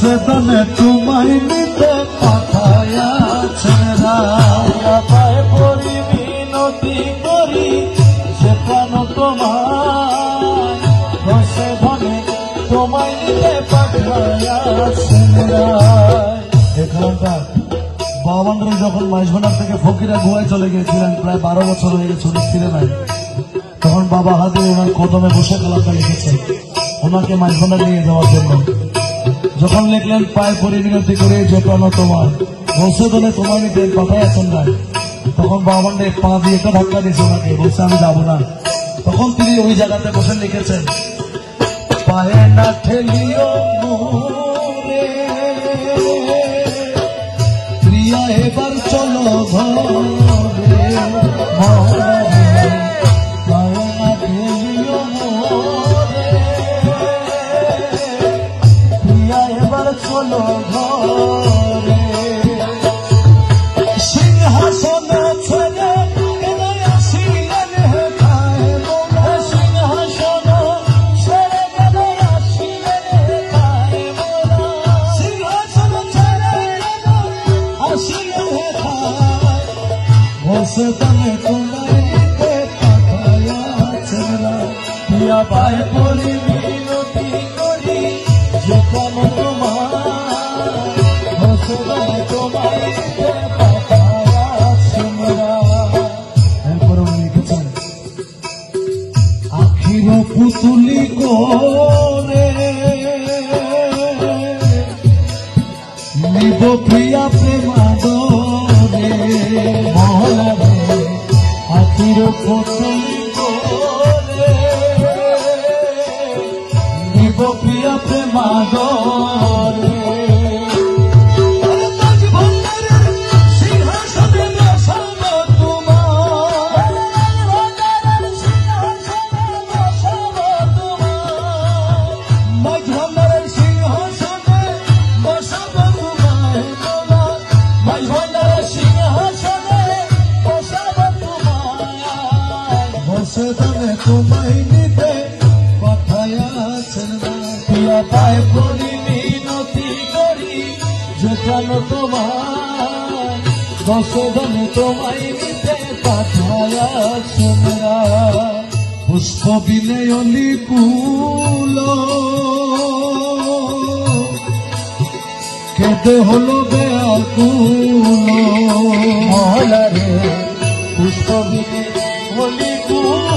সেদনে তোমায় নিতে পাঠায়াছেন রায় পরি মিনতি করি যেখানে তোমায় সেদনে তোমায় নিতে পাঠায়াছেন রায়। এই গানটা বাবানরা যখন মাইজভান্ডার থেকে ফকিরা গোয়ায় চলে গিয়েছিলেন, প্রায় 12 বছর হয়ে গেছে উনি ফিরে নাই, তখন বাবা হাতে ওনার কদমে বসে কালামটা লিখেছেন ওনাকে মাইজভান্ডার নিয়ে যাওয়ার জন্য। যখন লিখলেন পায়ে পরি মিনতি করে যেখানে তোমার সেদনে তোমায় নিতে পাঠায়াছেন রায়, তখন বাবানরা পা দিয়ে একটা ধাক্কা দিয়েছে ওনাকে, বলছে আমি যাবো না। তখন তিনি ওই জায়গাতে বসে লিখেছেন পায়ে না ঠেলিও মোরে প্রিয়া এবার চলো ঘরে মরে পায়ে না ঠেলিও মোরে প্রিয়া এবার চলো ঘরে সিংহাসন ছেড়ে কেন আসিলেন হেথায় মোরা সিংহাসন ছেড়ে কেন আসিলেন হেথায় মোরা সিংহাসন ছেড়ে কেন আসিলেন হেথায় বসে তনে তোমায় নিতে পাঠায়াছেন রায় প্রিয়া পায়ে পরি মিনতি করি যেখানে তোমায় বসে তনে তোমায় নিতে পাঠায়াছেন রায়। এরপরে উনি লিখেছেন আখির পুতুলি করে নিব প্রিয়া প্রেমাদরে মহলা রে আখির পুতুলি করে নিব প্রিয়া প্রেমাদরে সেদনে তোমায় নিতে পাঠায়াছেন রায় প্রিয়া পায়ে পরি মিনতি করি যেখানে তোমায় সেদনে তোমায় নিতে পাঠায়াছেন রায় পুষ্প বিনয়লি কুল কেঁদে হলো বেয়াকুল মহলা রে পুষ্প বিনয়লি কুল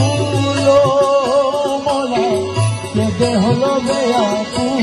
মোলা কেঁদে হলো বেয়াকুল